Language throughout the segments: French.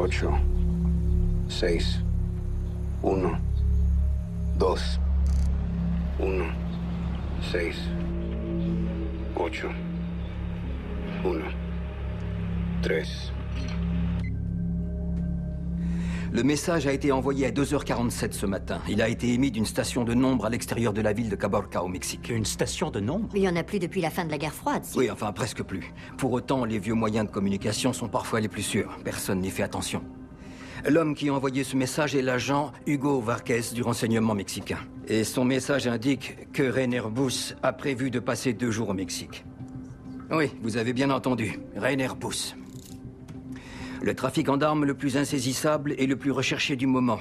8, 6, 1, 2, 1, 6, 8, 1, 3. Le message a été envoyé à 2h47 ce matin. Il a été émis d'une station de nombre à l'extérieur de la ville de Caborca, au Mexique. Une station de nombre? Il n'y en a plus depuis la fin de la guerre froide, si. Oui, enfin, presque plus. Pour autant, les vieux moyens de communication sont parfois les plus sûrs. Personne n'y fait attention. L'homme qui a envoyé ce message est l'agent Hugo Varquez du renseignement mexicain. Et son message indique que Rainer Buss a prévu de passer 2 jours au Mexique. Oui, vous avez bien entendu. Rainer Buss. Le trafiquant d'armes le plus insaisissable et le plus recherché du moment.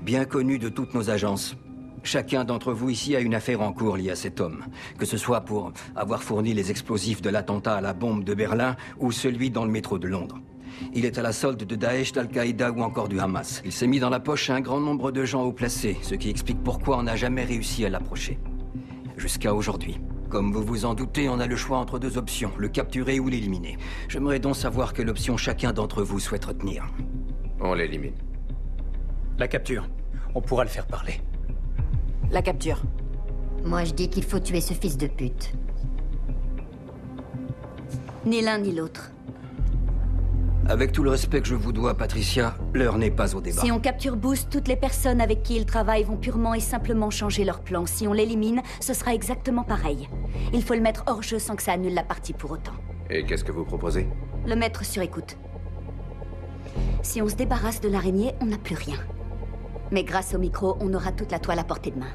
Bien connu de toutes nos agences. Chacun d'entre vous ici a une affaire en cours liée à cet homme. Que ce soit pour avoir fourni les explosifs de l'attentat à la bombe de Berlin ou celui dans le métro de Londres. Il est à la solde de Daesh, d'Al-Qaïda ou encore du Hamas. Il s'est mis dans la poche un grand nombre de gens haut placés, ce qui explique pourquoi on n'a jamais réussi à l'approcher. Jusqu'à aujourd'hui. Comme vous vous en doutez, on a le choix entre 2 options, le capturer ou l'éliminer. J'aimerais donc savoir quelle option chacun d'entre vous souhaite retenir. On l'élimine. La capture. On pourra le faire parler. La capture. Moi, je dis qu'il faut tuer ce fils de pute. Ni l'un ni l'autre. Avec tout le respect que je vous dois, Patricia, l'heure n'est pas au débat. Si on capture Buss, toutes les personnes avec qui il travaille vont purement et simplement changer leur plan. Si on l'élimine, ce sera exactement pareil. Il faut le mettre hors jeu sans que ça annule la partie pour autant. Et qu'est-ce que vous proposez? Le mettre sur écoute. Si on se débarrasse de l'araignée, on n'a plus rien. Mais grâce au micro, on aura toute la toile à portée de main.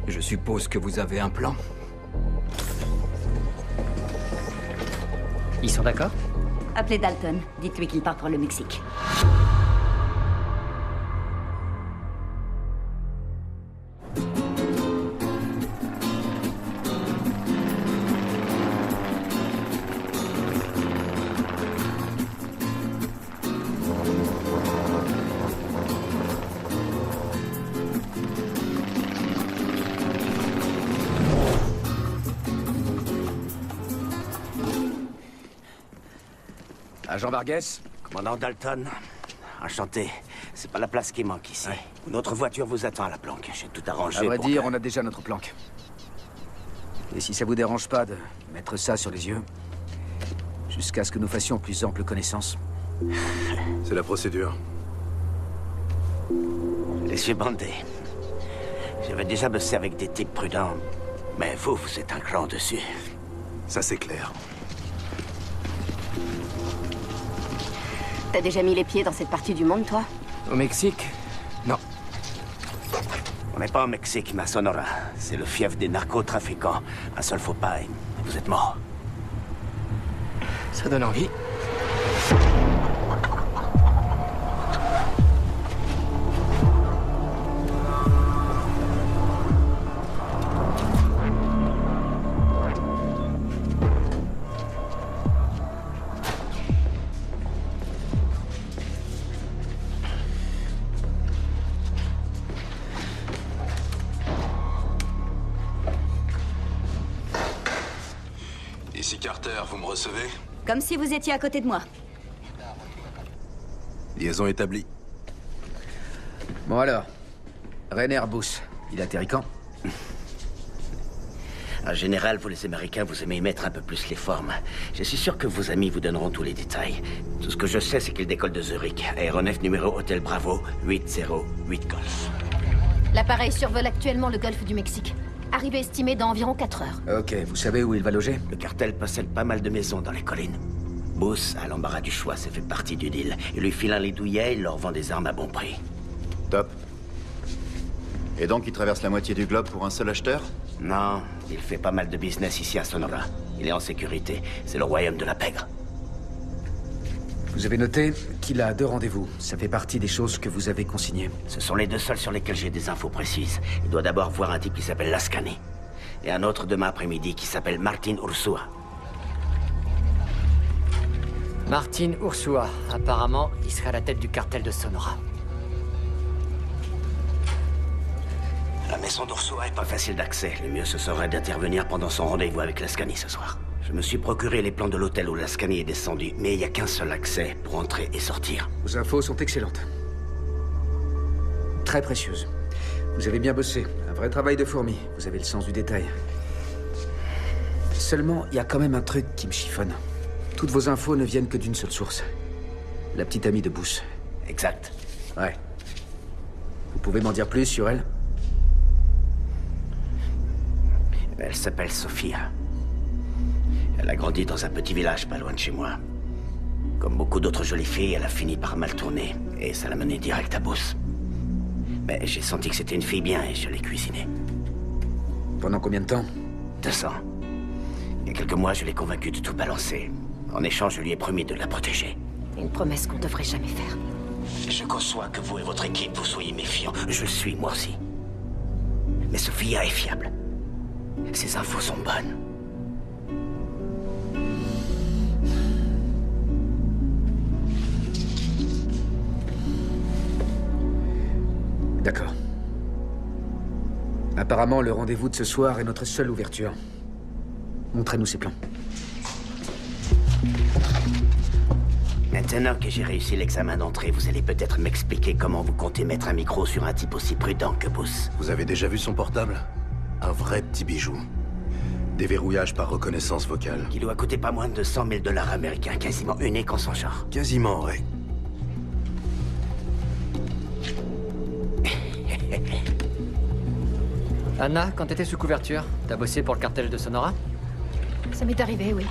Je suppose que vous avez un plan. Ils sont d'accord? Appelez Dalton. Dites-lui qu'il part pour le Mexique. Agent Vargas? Commandant Dalton, enchanté. C'est pas la place qui manque ici. Ouais. Une autre voiture vous attend à la planque. J'ai tout arrangé. À vrai dire, on a déjà notre planque. Et si ça vous dérange pas de mettre ça sur les yeux, jusqu'à ce que nous fassions plus ample connaissance. C'est la procédure. Les yeux bandés. J'avais déjà bossé avec des types prudents. Mais vous êtes un cran dessus. Ça, c'est clair. T'as déjà mis les pieds dans cette partie du monde, toi? Au Mexique? Non. On n'est pas au Mexique, mais à Sonora. C'est le fief des narcotrafiquants. Un seul faux pas et vous êtes mort. Ça donne envie. Ici Carter, vous me recevez? Comme si vous étiez à côté de moi. Liaison établie. Bon alors, Rainer Buss, il atterrit quand? En général, vous les Américains, vous aimez y mettre un peu plus les formes. Je suis sûr que vos amis vous donneront tous les détails. Tout ce que je sais, c'est qu'il décolle de Zurich. Aéronef numéro Hôtel Bravo, 808 Golf. L'appareil survole actuellement le golfe du Mexique. Arrivée estimée dans environ 4 heures. Ok, vous savez où il va loger? Le cartel possède pas mal de maisons dans les collines. Buss a l'embarras du choix, ça fait partie du deal. Il lui file un lit douillet, il leur vend des armes à bon prix. Top. Et donc il traverse la moitié du globe pour un seul acheteur? Non, il fait pas mal de business ici à Sonora. Il est en sécurité. C'est le royaume de la pègre. Vous avez noté qu'il a 2 rendez-vous. Ça fait partie des choses que vous avez consignées. Ce sont les 2 seuls sur lesquels j'ai des infos précises. Il doit d'abord voir un type qui s'appelle Lascani. Et un autre demain après-midi qui s'appelle Martin Ursua. Martin Ursua. Apparemment, il serait à la tête du cartel de Sonora. La maison d'Ursua est pas facile d'accès. Le mieux, ce serait d'intervenir pendant son rendez-vous avec Lascani ce soir. Je me suis procuré les plans de l'hôtel où Lascani est descendu, mais il n'y a qu'un seul accès pour entrer et sortir. Vos infos sont excellentes. Très précieuses. Vous avez bien bossé. Un vrai travail de fourmi. Vous avez le sens du détail. Seulement, il y a quand même un truc qui me chiffonne. Toutes vos infos ne viennent que d'une seule source. La petite amie de Booth. Exact. Ouais. Vous pouvez m'en dire plus sur elle? Elle s'appelle Sophia. Elle a grandi dans un petit village pas loin de chez moi. Comme beaucoup d'autres jolies filles, elle a fini par mal tourner. Et ça l'a menée direct à Booth. Mais j'ai senti que c'était une fille bien et je l'ai cuisinée. Pendant combien de temps? 200. Il y a quelques mois, je l'ai convaincue de tout balancer. En échange, je lui ai promis de la protéger. Une promesse qu'on devrait jamais faire. Je conçois que vous et votre équipe, vous soyez méfiants. Je le suis, moi aussi. Mais Sophia est fiable. Ses infos sont bonnes. D'accord. Apparemment, le rendez-vous de ce soir est notre seule ouverture. Montrez-nous ces plans. Maintenant que j'ai réussi l'examen d'entrée, vous allez peut-être m'expliquer comment vous comptez mettre un micro sur un type aussi prudent que Booth. Vous avez déjà vu son portable? Un vrai petit bijou. Déverrouillage par reconnaissance vocale. Qui doit coûter pas moins de 100 000 $ américains, quasiment unique en son genre. Quasiment, ouais. Anna, quand t'étais sous couverture, t'as bossé pour le cartel de Sonora? Ça m'est arrivé, oui.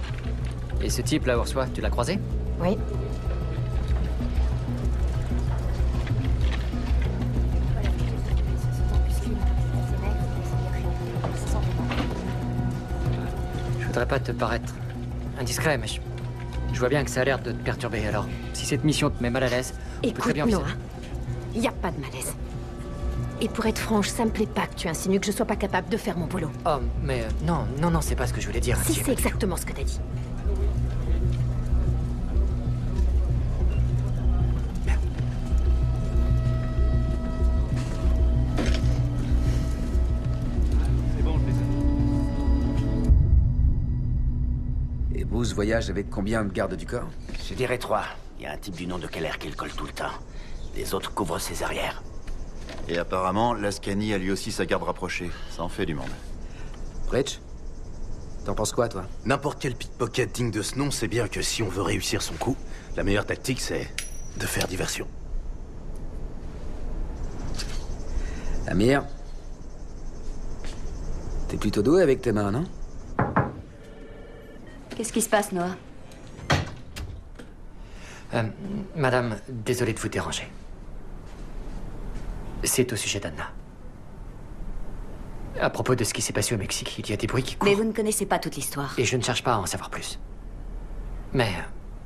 Et ce type là, Ursula, tu l'as croisé? Oui. Je voudrais pas te paraître indiscret, mais je vois bien que ça a l'air de te perturber. Alors, si cette mission te met mal à l'aise, on peut très Écoute, bien... Noah, il n'y a pas de malaise. Et pour être franche, ça me plaît pas que tu insinues que je sois pas capable de faire mon boulot. Oh, mais non, c'est pas ce que je voulais dire. Si, c'est exactement ce que t'as dit. Et Bruce voyage avec combien de gardes du corps? Je dirais 3. Il y a un type du nom de Keller qui le colle tout le temps. Les autres couvrent ses arrières. Et apparemment, Lascani a lui aussi sa garde rapprochée. Ça en fait du monde. Rich? T'en penses quoi, toi? N'importe quel pickpocket digne de ce nom sait bien que si on veut réussir son coup, la meilleure tactique, c'est de faire diversion. Amir? T'es plutôt doué avec tes mains, non? Qu'est-ce qui se passe, Noah? Madame, désolé de vous déranger. C'est au sujet d'Anna. À propos de ce qui s'est passé au Mexique, il y a des bruits qui courent. Mais vous ne connaissez pas toute l'histoire. Et je ne cherche pas à en savoir plus. Mais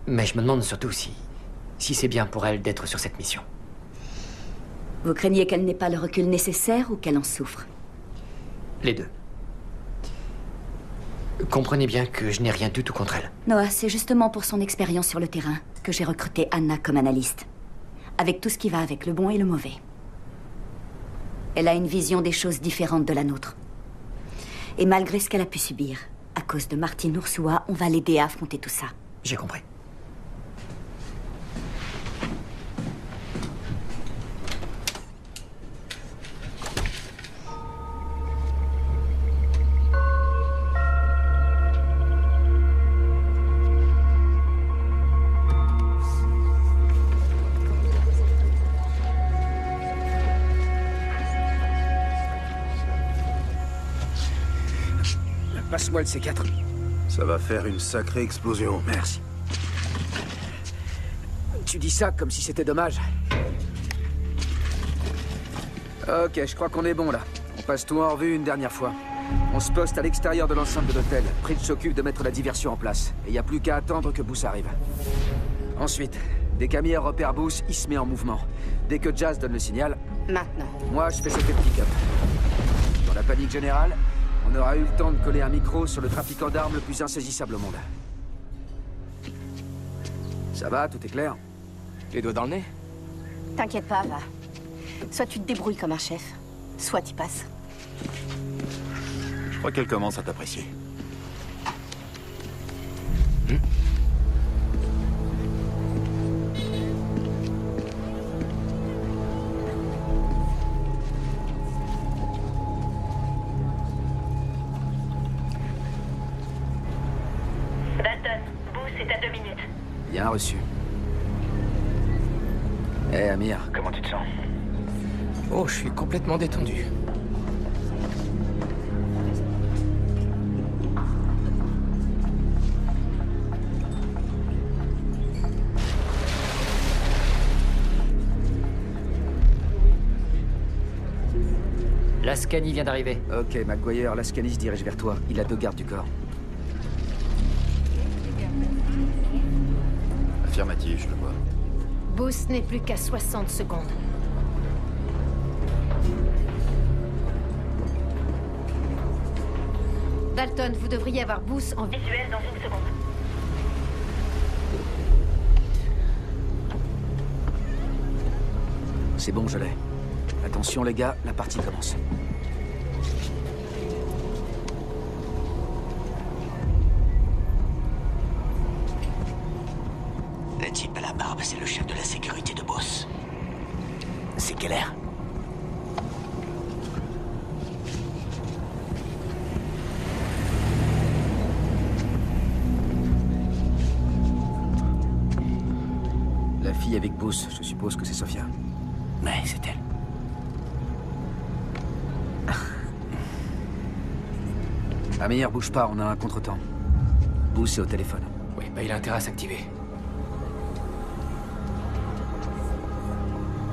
je me demande surtout si c'est bien pour elle d'être sur cette mission. Vous craignez qu'elle n'ait pas le recul nécessaire ou qu'elle en souffre? Les deux. Comprenez bien que je n'ai rien du tout contre elle. Noah, c'est justement pour son expérience sur le terrain que j'ai recruté Anna comme analyste. Avec tout ce qui va avec, le bon et le mauvais. Elle a une vision des choses différente de la nôtre. Et malgré ce qu'elle a pu subir, à cause de Martin Ursua, on va l'aider à affronter tout ça. J'ai compris. Passe-moi le C4. Ça va faire une sacrée explosion. Merci. Tu dis ça comme si c'était dommage. Ok, je crois qu'on est bon là. On passe tout en revue une dernière fois. On se poste à l'extérieur de l'enceinte de l'hôtel. Pritch s'occupe de mettre la diversion en place. Et il n'y a plus qu'à attendre que Booth arrive. Ensuite, dès qu'Amir repère Booth, il se met en mouvement. Dès que Jazz donne le signal... Maintenant. Moi, je fais sauter le pick-up. Dans la panique générale, on aura eu le temps de coller un micro sur le trafiquant d'armes le plus insaisissable au monde. Ça va, tout est clair? Les doigts dans le nez? T'inquiète pas, va. Soit tu te débrouilles comme un chef, soit tu passes. Je crois qu'elle commence à t'apprécier. Dalton, Booth est à 2 minutes. Bien reçu. Hé, Amir. Comment tu te sens? Oh, je suis complètement détendu. L'Ascani vient d'arriver. Ok, McGuire, l'Ascani se dirige vers toi. Il a 2 gardes du corps. Affirmatif, je le vois. Booth n'est plus qu'à 60 secondes. Dalton, vous devriez avoir Booth en Visuel dans 1 seconde. C'est bon, je l'ai. Attention les gars, la partie commence. Le type à la barbe, c'est le chef de la sécurité de Boss. C'est Keller. La fille avec Booth, je suppose que c'est Sophia. Ouais, c'est elle. Amir, bouge pas, on a un contretemps. Booth est au téléphone. Oui, bah il a intérêt à s'activer.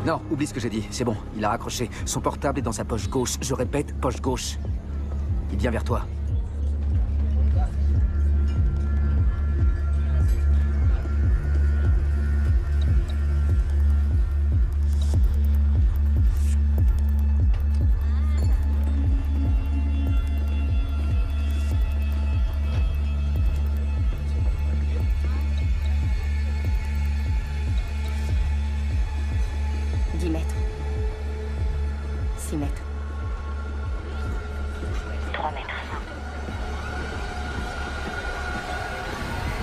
Non, oublie ce que j'ai dit, c'est bon, il a raccroché. Son portable est dans sa poche gauche. Je répète, poche gauche. Il vient vers toi.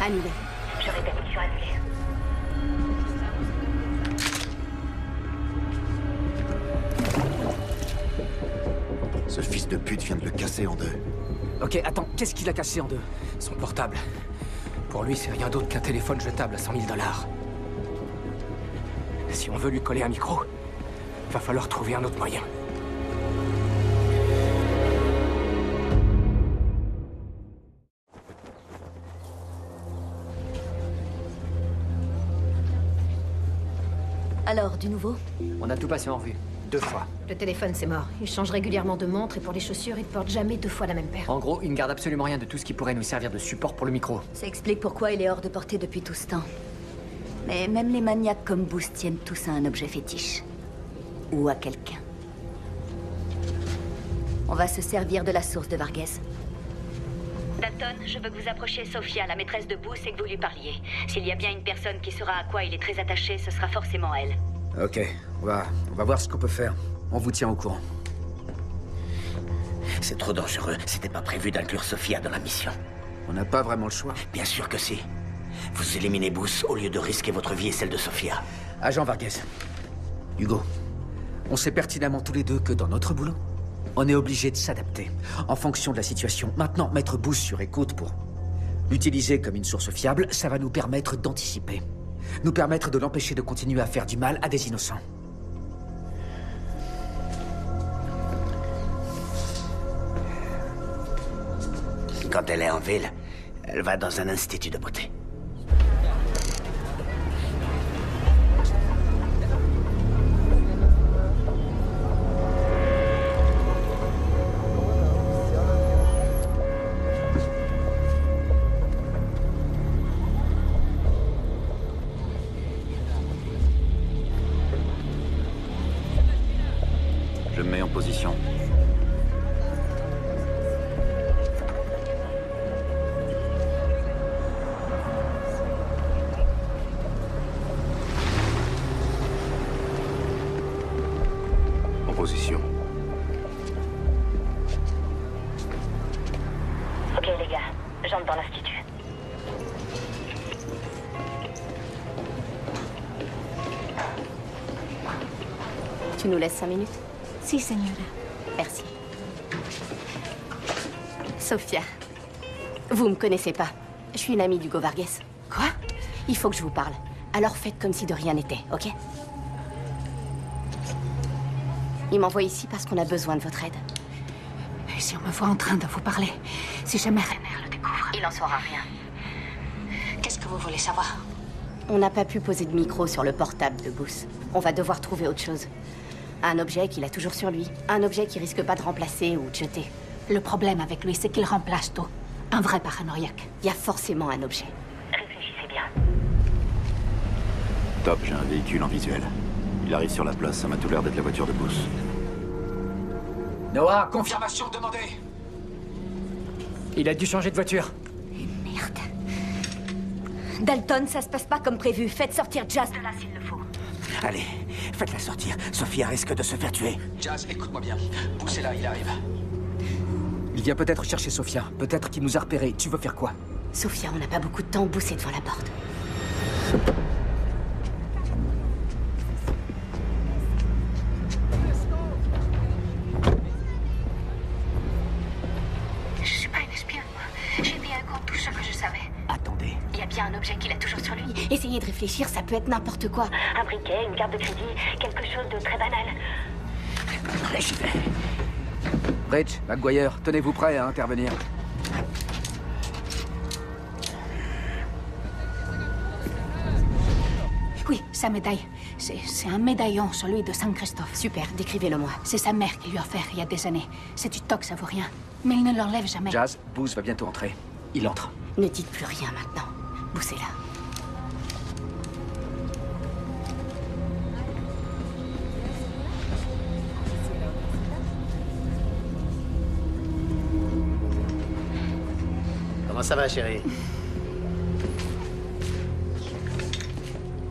Annulé. Je répète, mission annulée. Ce fils de pute vient de le casser en 2. Ok, attends, qu'est-ce qu'il a cassé en 2? Son portable. Pour lui, c'est rien d'autre qu'un téléphone jetable à 100 000 $. Si on veut lui coller un micro, va falloir trouver un autre moyen. Alors, du nouveau? On a tout passé en revue. 2 fois. Le téléphone, c'est mort. Il change régulièrement de montre et pour les chaussures, il porte jamais 2 fois la même paire. En gros, il ne garde absolument rien de tout ce qui pourrait nous servir de support pour le micro. Ça explique pourquoi il est hors de portée depuis tout ce temps. Mais même les maniaques comme Booth tiennent tous à un objet fétiche. Ou à quelqu'un. On va se servir de la source de Varghese. Dalton, je veux que vous approchiez Sophia, la maîtresse de Booth, et que vous lui parliez. S'il y a bien une personne qui saura à quoi il est très attaché, ce sera forcément elle. Ok, on va voir ce qu'on peut faire. On vous tient au courant. C'est trop dangereux. C'était pas prévu d'inclure Sophia dans la mission. On n'a pas vraiment le choix. Bien sûr que si. Vous éliminez Booth au lieu de risquer votre vie et celle de Sophia. Agent Varghese. Hugo, on sait pertinemment tous les deux que dans notre boulot, on est obligé de s'adapter en fonction de la situation. Maintenant, mettre Booth sur écoute pour l'utiliser comme une source fiable, ça va nous permettre d'anticiper. Nous permettre de l'empêcher de continuer à faire du mal à des innocents. Quand elle est en ville, elle va dans un institut de beauté. Je me mets en position. En position. Ok les gars, j'entre dans l'institut. Tu nous laisses 5 minutes? Si, señora. Merci. Sofia, vous me connaissez pas. Je suis une amie d'Hugo Vargas. Quoi? Il faut que je vous parle. Alors faites comme si de rien n'était, ok? Il m'envoie ici parce qu'on a besoin de votre aide. Et si on me voit en train de vous parler, si jamais Renner le découvre... Il en saura rien. Qu'est-ce que vous voulez savoir? On n'a pas pu poser de micro sur le portable de Booth. On va devoir trouver autre chose. Un objet qu'il a toujours sur lui. Un objet qui risque pas de remplacer ou de jeter. Le problème avec lui, c'est qu'il remplace tout. Un vrai paranoïaque. Il y a forcément un objet. Réfléchissez bien. Top, j'ai un véhicule en visuel. Il arrive sur la place, ça m'a tout l'air d'être la voiture de Booth. Noah, confirmation demandée. Il a dû changer de voiture. Merde. Dalton, ça se passe pas comme prévu. Faites sortir Jazz de là s'il le faut. Allez, faites-la sortir. Sophia risque de se faire tuer. Jazz, écoute-moi bien. Poussez là, il arrive. Il vient peut-être chercher Sophia. Peut-être qu'il nous a repérés. Tu veux faire quoi? Sophia, on n'a pas beaucoup de temps. Booth est devant la porte. Je suis pas une espionne, moi. J'ai mis à compte tout ce que je savais. Attendez. Il y a bien un objet qu'il a toujours sur lui. Essayez de réfléchir, ça peut être n'importe quoi. Un briquet, une carte de crédit, quelque chose de très banal. Allez, j'y vais. Bridge, McGuire, tenez-vous prêts à intervenir. Oui, sa médaille. C'est un médaillon, celui de San Christophe. Super, décrivez-le-moi. C'est sa mère qui lui a offert il y a des années. C'est du toc, ça vaut rien. Mais il ne l'enlève jamais. Jazz, Booth va bientôt entrer. Il entre. Ne dites plus rien maintenant. Booth est là. Comment ça va, chérie?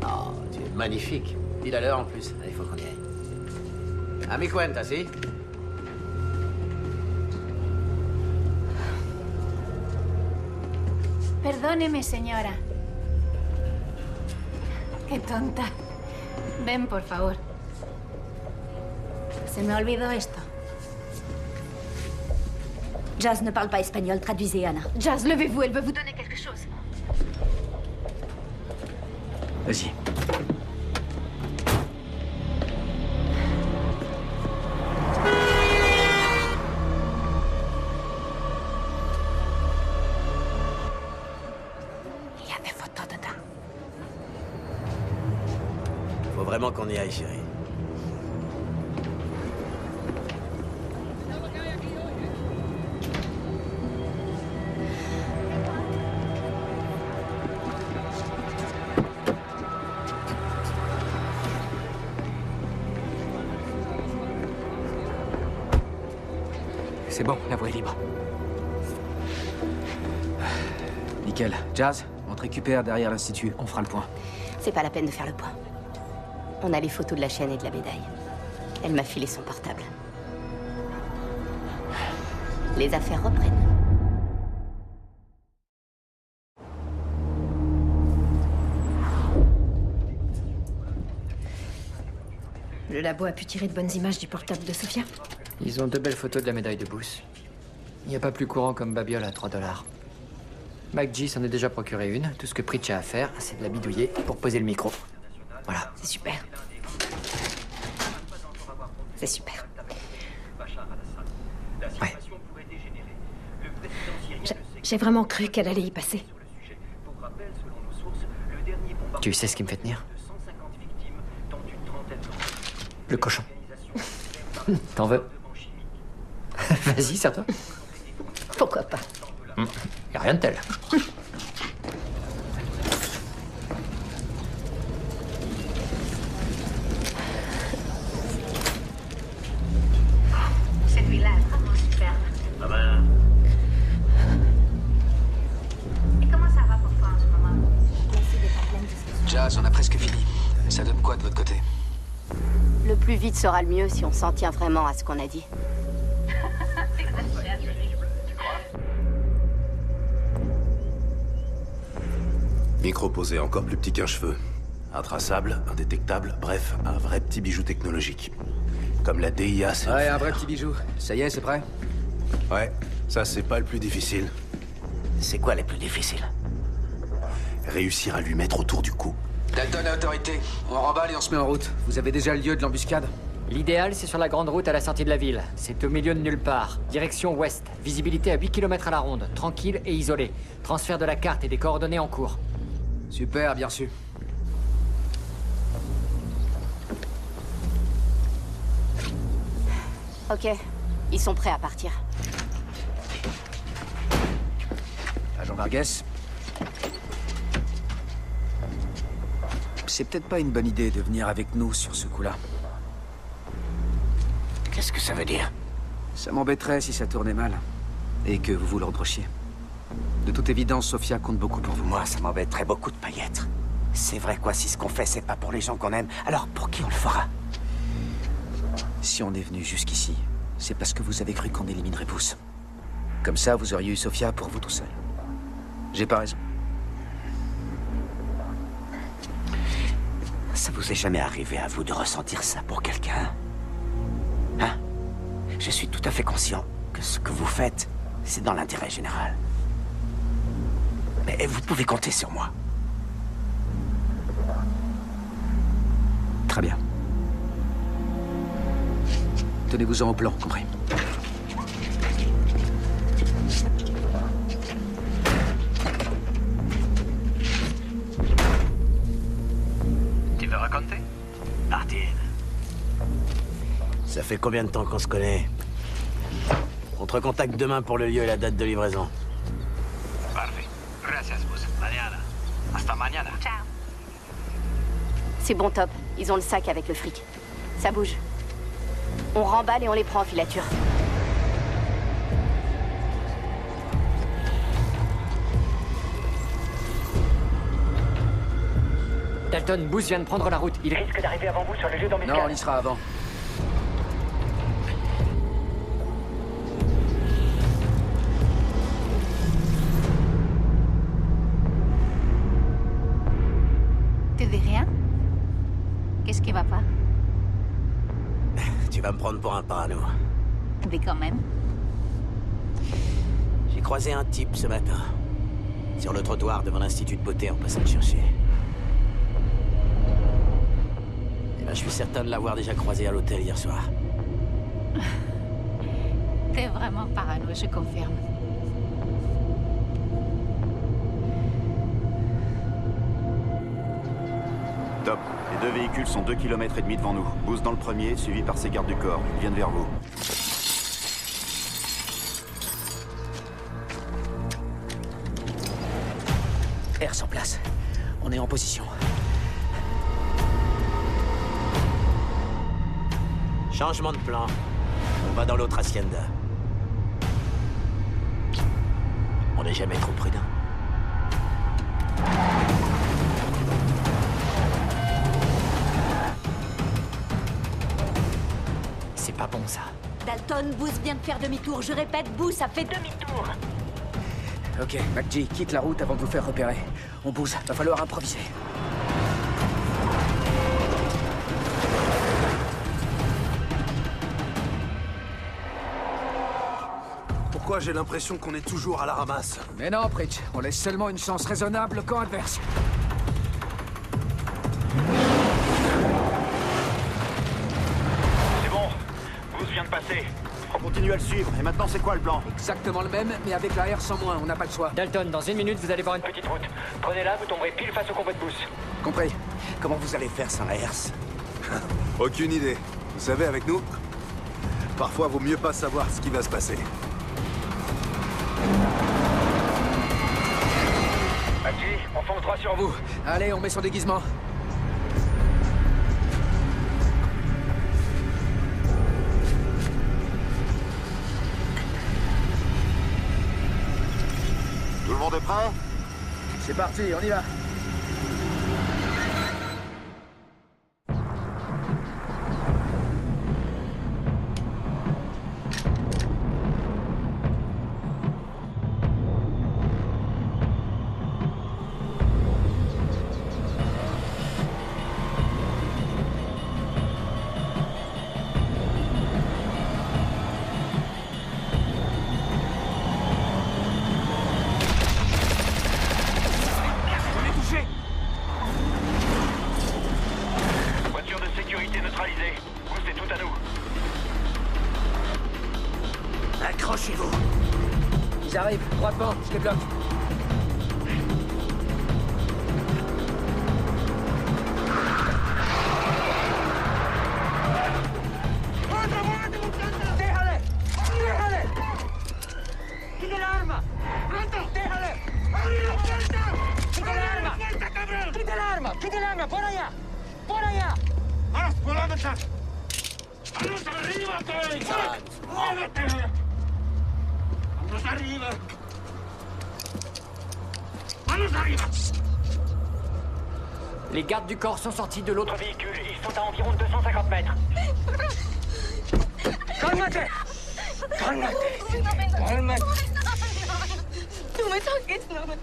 Oh, tu es magnifique. Pile à l'heure en plus. Il faut qu'on y aille. A mi cuenta, si? Perdóneme, señora. Qué tonta. Ven, por favor. Se me olvidó esto. Jazz ne parle pas espagnol, traduisez, Anna. Jazz, levez-vous, elle veut vous donner quelque chose. Vas-y. Il y a des photos dedans. Faut vraiment qu'on y aille, chérie. C'est bon, la voie est libre. Nickel. Jazz, on te récupère derrière l'Institut. On fera le point. C'est pas la peine de faire le point. On a les photos de la chaîne et de la médaille. Elle m'a filé son portable. Les affaires reprennent. Le labo a pu tirer de bonnes images du portable de Sophia. Ils ont 2 belles photos de la médaille de Booth. Il n'y a pas plus courant comme babiole à $3. Mike G s'en est déjà procuré une. Tout ce que Pritch a à faire, c'est de la bidouiller pour poser le micro. Voilà. C'est super. C'est super. Ouais. J'ai vraiment cru qu'elle allait y passer. Tu sais ce qui me fait tenir? Le cochon. T'en veux? Vas-y, serre-toi. Pourquoi pas? Y a rien de tel. Cette villa est vraiment superbe. Ah ben... Et comment ça va pour toi en ce moment? Jazz, on a presque fini. Ça donne quoi de votre côté? Le plus vite sera le mieux si on s'en tient vraiment à ce qu'on a dit. Micro posé encore plus petit qu'un cheveu. Intraçable, indétectable, bref, un vrai petit bijou technologique. Comme la DIA, c'est... Ouais, un vrai petit bijou. Ça y est, c'est prêt? Ouais, ça c'est pas le plus difficile. C'est quoi les plus difficiles? Réussir à lui mettre autour du cou. Dalton à autorité. On remballe et on se met en route. Vous avez déjà le lieu de l'embuscade? L'idéal, c'est sur la grande route à la sortie de la ville. C'est au milieu de nulle part. Direction ouest. Visibilité à 8 km à la ronde. Tranquille et isolé. Transfert de la carte et des coordonnées en cours. Super, bien reçu. Ok, ils sont prêts à partir. Agent Vargas. C'est peut-être pas une bonne idée de venir avec nous sur ce coup-là. Qu'est-ce que ça veut dire? Ça m'embêterait si ça tournait mal. Et que vous vous le reprochiez. De toute évidence, Sofia compte beaucoup pour vous. Moi, ça m'embêterait beaucoup de pas y être. C'est vrai quoi, si ce qu'on fait, c'est pas pour les gens qu'on aime, alors pour qui on le fera? Si on est venu jusqu'ici, c'est parce que vous avez cru qu'on éliminerait Bruce. Comme ça, vous auriez eu Sofia pour vous tout seul. J'ai pas raison. Ça vous est jamais arrivé à vous de ressentir ça pour quelqu'un? Hein? Je suis tout à fait conscient que ce que vous faites, c'est dans l'intérêt général. Mais vous pouvez compter sur moi. Très bien. Tenez-vous-en au plan, compris. Tu veux raconter? Martin. Ça fait combien de temps qu'on se connaît? On te recontacte demain pour le lieu et la date de livraison. Parfait. Gracias, Bus. Mañana. Hasta mañana. Ciao. C'est bon, top. Ils ont le sac avec le fric. Ça bouge. On remballe et on les prend en filature. Dalton, Booth vient de prendre la route. Il risque d'arriver avant vous sur le lieu d'embuscade. Non, on y sera avant. Tu dis rien? Qu'est-ce qui va pas? Tu vas me prendre pour un parano. Mais quand même. J'ai croisé un type ce matin. Sur le trottoir devant l'Institut de beauté en passant le chercher. Et ben, je suis certain de l'avoir déjà croisé à l'hôtel hier soir. T'es vraiment parano, je confirme. Top. Les deux véhicules sont 2,5 km devant nous. Boost dans le premier, suivi par ses gardes du corps. Ils viennent vers vous. Airs en place. On est en position. Changement de plan. On va dans l'autre hacienda. On n'est jamais trop prudent. C'est pas bon, ça. Dalton, Booth vient de faire demi-tour. Je répète, Booth a fait demi-tour. Ok, MacG, quitte la route avant de vous faire repérer. On bouge, va falloir improviser. Pourquoi j'ai l'impression qu'on est toujours à la ramasse? Mais non, Pritch, on laisse seulement une chance raisonnable au camp adverse. C'est bon. Bus vient de passer. On continue à le suivre. Et maintenant, c'est quoi le plan? Exactement le même, mais avec la R sans moins, on n'a pas le choix. Dalton, dans 1 minute, vous allez voir une Petite route. Prenez-la, vous tomberez pile face au convoi de Bus. Compris. Comment vous allez faire sans la herse? Aucune idée. Vous savez, avec nous, parfois vaut mieux pas savoir ce qui va se passer. MacG, on fonce droit sur vous. Allez, on met son déguisement. Tout le monde est prêt? C'est parti, on y va. Accrochez-vous. Ils arrivent, droitement, je les bloque. ¡Déjale! ¡Déjale! ¡Quita el arma! ¡Pronto! ¡Déjale! ¡Abre la puerta! ¡Quita el arma! ¡Cabrón! ¡Quita el arma! ¡Quita el arma! ¡Por allá! ¡Por allá! ¡Vamos, por la mesa! ¡Vamos arriba, todos! ¡Muévete! ¡Vamos arriba! ¡Vamos arriba! Les gardes du corps sont sortis de l'autre véhicule. Ils sont à environ 250 mètres. ¡Cálmate! ¡Cálmate! ¡Cálmate! No me toques, no me...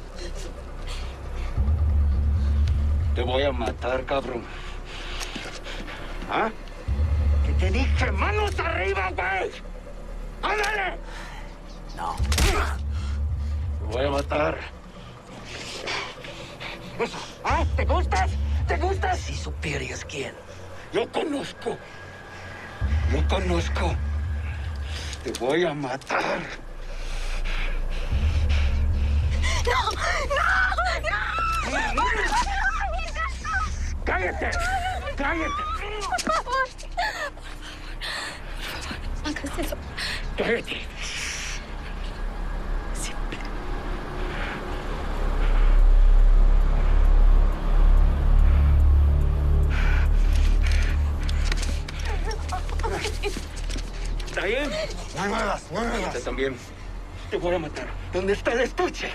Te voy a matar, cabrón. ¿Ah? ¿Qué te dije? ¡Manos arriba, güey! ¡Ándale! No. Te voy a matar. Eso. ¿Ah? ¿Te gustas? ¿Te gustas? Si supieras quién. Yo conozco. Yo conozco. Te voy a matar. ¡No! ¡No! ¡No! ¡Cállate! ¡Cállate! Por favor. No hagas eso. ¡Cállate! ¿Está bien? No muevas, no muevas. Usted también. Te voy a matar. ¿Dónde está el estuche?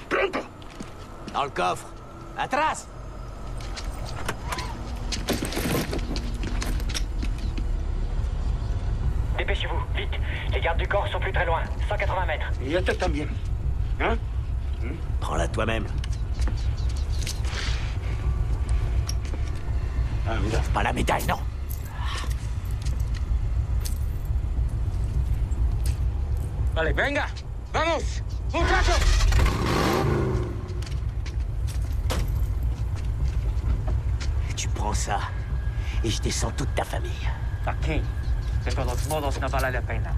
¡Pronto! Dans le coffre. Atrás! Dépêchez-vous, vite. Les gardes du corps sont plus très loin. 180 mètres. Y este también. ¿Ah? Prends-la toi-même. Ah, mira. Pas la médaille, non. Vale, venga. ¡Vamos! ¡Muchachos! Tu prends ça, et je descends toute ta famille. Aquí. De todos modos, no vale la pena.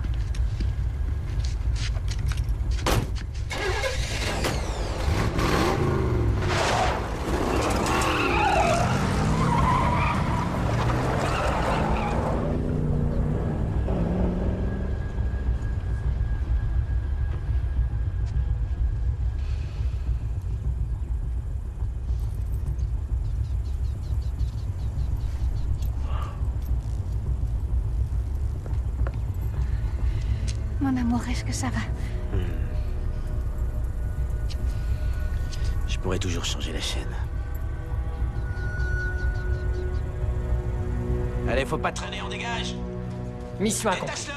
Mon amour, est-ce que ça va? Je pourrais toujours changer la chaîne. Allez, faut pas traîner, on dégage. Mission accomplie.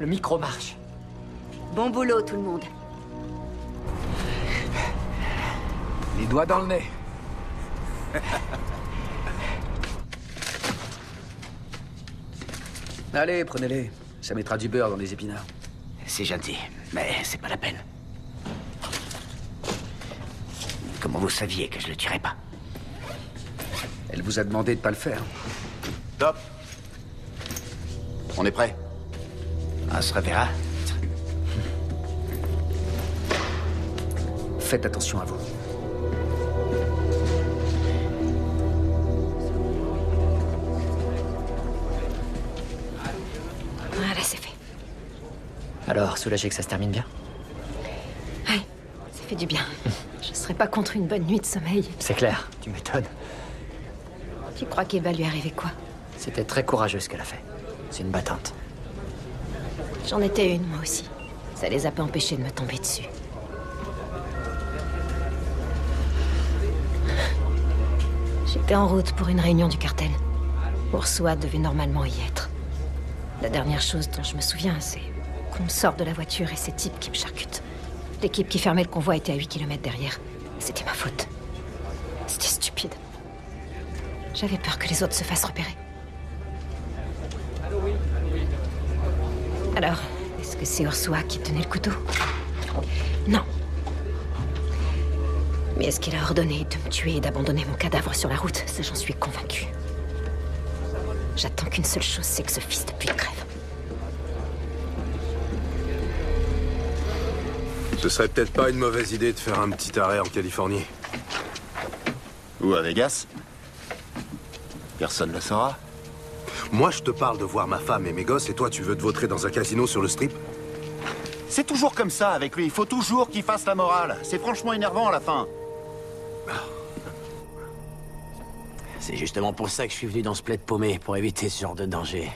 Le micro marche. Bon boulot, tout le monde. Les doigts dans le nez. Allez, prenez-les. Ça mettra du beurre dans les épinards. C'est gentil, mais c'est pas la peine. Comment vous saviez que je le tuerais pas? Elle vous a demandé de pas le faire. Top. On est prêt. On se reverra. Faites attention à vous. Voilà, c'est fait. Alors, soulagé que ça se termine bien? Ouais, ça fait du bien. Je serais pas contre une bonne nuit de sommeil. C'est clair, tu m'étonnes. Tu crois qu'il va lui arriver quoi? C'était très courageux ce qu'elle a fait. C'est une battante. J'en étais une, moi aussi. Ça les a pas empêchés de me tomber dessus. J'étais en route pour une réunion du cartel. Ursula devait normalement y être. La dernière chose dont je me souviens, c'est qu'on me sort de la voiture et ces types qui me charcutent. L'équipe qui fermait le convoi était à 8 km derrière. C'était ma faute. C'était stupide. J'avais peur que les autres se fassent repérer. Alors, est-ce que c'est Ursula qui tenait le couteau? Non. Mais est-ce qu'elle a ordonné de me tuer et d'abandonner mon cadavre sur la route? Ça, j'en suis convaincue. J'attends qu'une seule chose, c'est que ce fils de pute crève. Ce serait peut-être pas une mauvaise idée de faire un petit arrêt en Californie. Ou à Vegas. Personne ne le saura. Moi, je te parle de voir ma femme et mes gosses, et toi, tu veux te vautrer dans un casino sur le strip? C'est toujours comme ça avec lui. Il faut toujours qu'il fasse la morale. C'est franchement énervant à la fin. C'est justement pour ça que je suis venu dans ce plaid paumé, pour éviter ce genre de danger.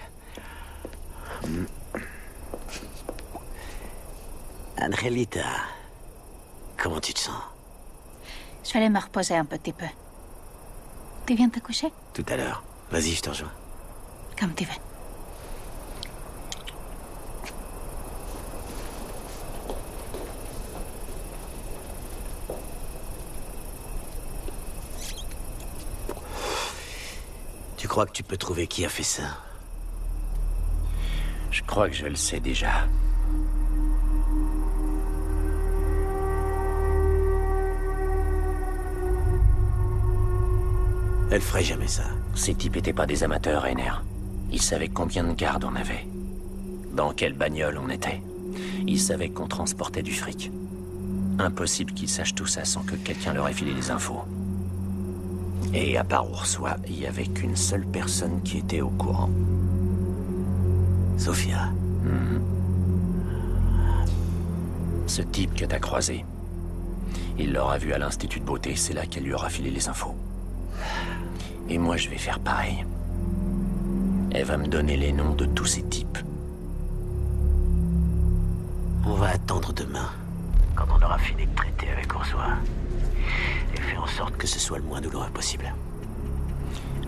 Angelita, comment tu te sens? Je vais aller me reposer un petit peu. Tu viens te coucher? Tout à l'heure. Vas-y, je te rejoins. Comme tu veux. Tu crois que tu peux trouver qui a fait ça? Je crois que je le sais déjà. Elle ferait jamais ça. Ces types étaient pas des amateurs, Rainer. Ils savaient combien de gardes on avait. Dans quelle bagnole on était. Ils savaient qu'on transportait du fric. Impossible qu'ils sachent tout ça sans que quelqu'un leur ait filé les infos. Et à part Ursula, il y avait qu'une seule personne qui était au courant. Sofia. Ce type que t'as croisé. Il l'aura vu à l'Institut de beauté, c'est là qu'elle lui aura filé les infos. Et moi, je vais faire pareil. Elle va me donner les noms de tous ces types. On va attendre demain, quand on aura fini de traiter avec Ursula. Et faire en sorte que ce soit le moins douloureux possible.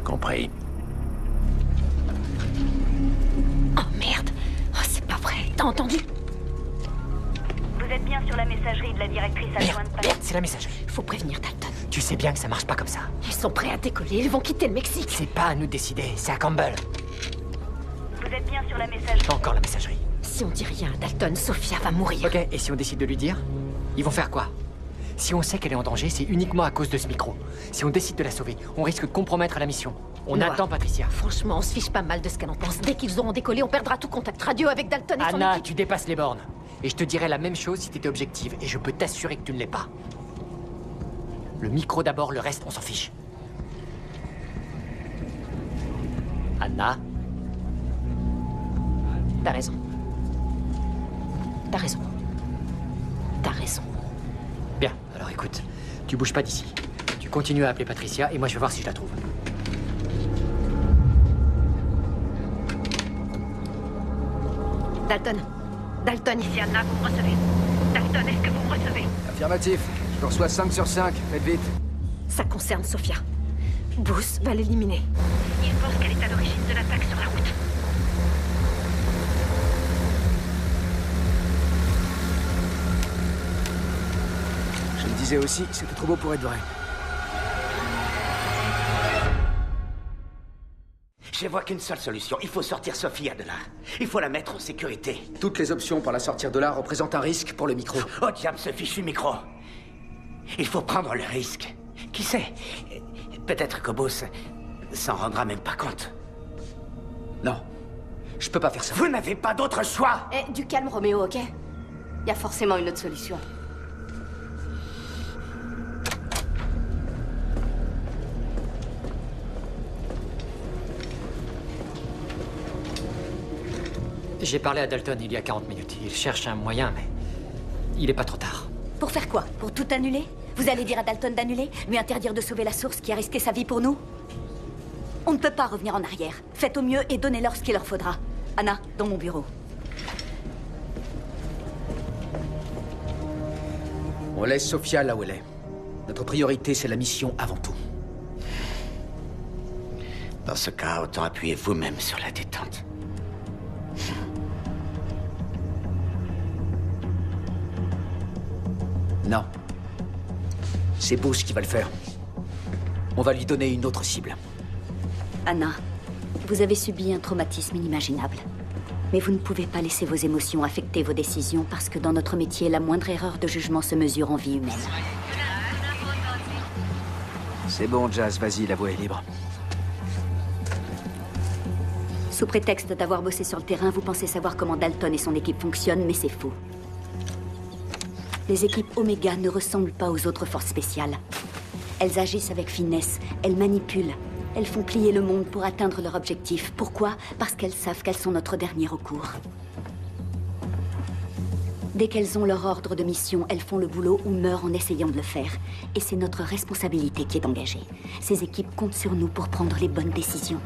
Compris. Oh merde! Oh, c'est pas vrai. T'as entendu? Vous êtes bien sur la messagerie de la directrice adjointe. Merde, c'est la messagerie. Faut prévenir Dalton. Tu sais bien que ça marche pas comme ça. Ils sont prêts à décoller, ils vont quitter le Mexique. C'est pas à nous de décider, c'est à Campbell. Vous êtes bien sur la messagerie. Pas encore la messagerie. Si on dit rien à Dalton, Sophia va mourir. Ok, et si on décide de lui dire? Ils vont faire quoi? Si on sait qu'elle est en danger, c'est uniquement à cause de ce micro. Si on décide de la sauver, on risque de compromettre la mission. On Noah, attend Patricia. Franchement, on se fiche pas mal de ce qu'elle en pense. Dès qu'ils auront décollé, on perdra tout contact radio avec Dalton et son Anna, équipe. tu dépasses les bornes. Et je te dirais la même chose si t'étais objective. Et je peux t'assurer que tu ne l'es pas. Le micro d'abord, le reste, on s'en fiche. Anna? T'as raison. T'as raison. T'as raison. Bien, alors écoute, tu bouges pas d'ici. Tu continues à appeler Patricia et moi je vais voir si je la trouve. Dalton. Dalton, Ici Anna, vous me recevez. Dalton, est-ce que vous me recevez? Affirmatif. Je reçois 5 sur 5. Faites vite. ça concerne Sophia. Booth va l'éliminer. Il pense qu'elle est à l'origine de l'attaque sur la route. Je me disais aussi, c'était trop beau pour être vrai. Je vois qu'une seule solution. Il faut sortir Sophia de là. Il faut la mettre en sécurité. Toutes les options pour la sortir de là représentent un risque pour le micro. Oh diable, ce fichu micro. Il faut prendre le risque. Qui sait? Peut-être que Boss s'en rendra même pas compte. Non. Je peux pas faire ça. Vous n'avez pas d'autre choix. Eh, du calme, Roméo, ok? Il y a forcément une autre solution. J'ai parlé à Dalton il y a 40 minutes. Il cherche un moyen, mais il est pas trop tard. Pour faire quoi? Pour tout annuler? Vous allez dire à Dalton d'annuler? Lui interdire de sauver la source qui a risqué sa vie pour nous? On ne peut pas revenir en arrière. Faites au mieux et donnez-leur ce qu'il leur faudra. Anna, dans mon bureau. On laisse Sophia là où elle est. Notre priorité, c'est la mission avant tout. Dans ce cas, autant appuyer vous-même sur la détente. Non. C'est Bush qui va le faire. On va lui donner une autre cible. Anna, vous avez subi un traumatisme inimaginable. Mais vous ne pouvez pas laisser vos émotions affecter vos décisions parce que dans notre métier, la moindre erreur de jugement se mesure en vie humaine. C'est bon, Jazz, vas-y, la voie est libre. Sous prétexte d'avoir bossé sur le terrain, vous pensez savoir comment Dalton et son équipe fonctionnent, mais c'est faux. Les équipes Oméga ne ressemblent pas aux autres forces spéciales. Elles agissent avec finesse, elles manipulent. Elles font plier le monde pour atteindre leur objectif. Pourquoi? Parce qu'elles savent qu'elles sont notre dernier recours. Dès qu'elles ont leur ordre de mission, elles font le boulot ou meurent en essayant de le faire. Et c'est notre responsabilité qui est engagée. Ces équipes comptent sur nous pour prendre les bonnes décisions.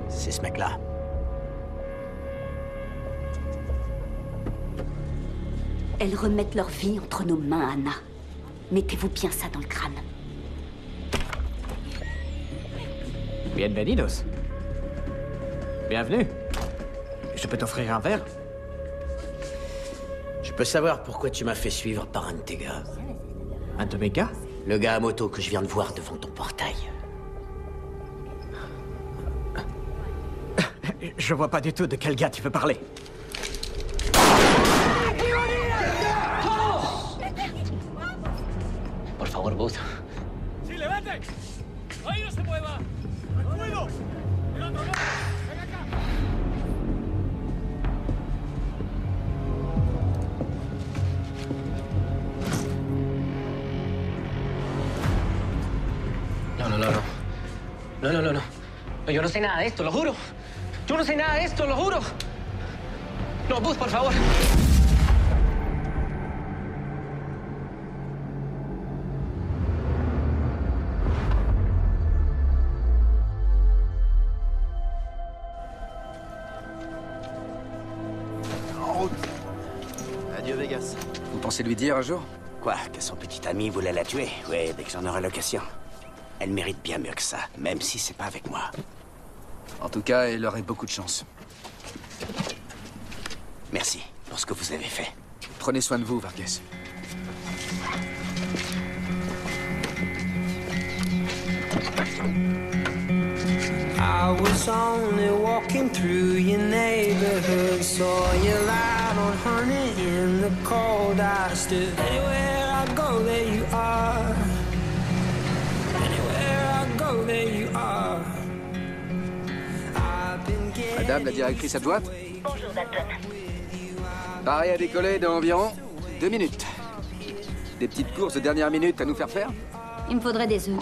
C'est ce mec-là. Elles remettent leur vie entre nos mains, Anna. Mettez-vous bien ça dans le crâne. Bienvenidos. Bienvenue. Je peux t'offrir un verre? Je peux savoir pourquoi tu m'as fait suivre par un de tes gars. Un de mes gars? Le gars à moto que je viens de voir devant ton portail. Je vois pas du tout de quel gars tu veux parler. Por favor, Booth. ¡Sí, levante! ¡Ahí no se mueva! ¡Al fuego! ¡El otro no! ¡Ven acá! No, no, no, no. No, no, no, no. No, yo no sé nada de esto, lo juro. Yo no sé nada de esto, lo juro. No, Booth, por favor. En route. Adieu, Vegas. Vous pensez lui dire un jour? Quoi, que son petit ami voulait la tuer? Oui, dès que j'en aurai l'occasion. Elle mérite bien mieux que ça, même si c'est pas avec moi. En tout cas, elle aurait beaucoup de chance. Merci pour ce que vous avez fait. Prenez soin de vous, Vargas. I was only walking through your neighborhood, saw you light on honey in the cold. I stood anywhere I go, there you are. Anywhere I go, there you are. Madame la directrice adjointe? Bonjour, Dalton. Pareil à décoller dans environ 2 minutes. Des petites courses de dernière minute à nous faire faire? Il me faudrait des œufs.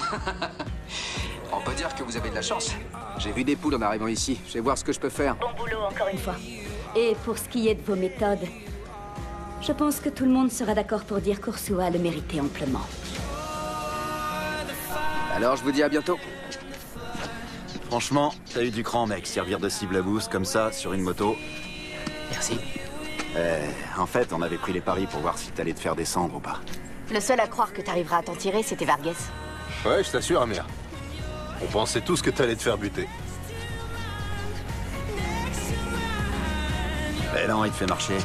On peut dire que vous avez de la chance. J'ai vu des poules en arrivant ici. Je vais voir ce que je peux faire. Bon boulot, encore une fois. Et pour ce qui est de vos méthodes, je pense que tout le monde sera d'accord pour dire qu'Ursula le méritait amplement. Alors, je vous dis à bientôt. Franchement, t'as eu du cran, mec, servir de cible à boost comme ça, sur une moto. Merci. En fait, on avait pris les paris pour voir si t'allais te faire descendre ou pas. Le seul à croire que t'arriveras à t'en tirer, c'était Vargas. Ouais, je t'assure, Amir. On pensait tous que t'allais te faire buter. Eh non, il te fait marcher.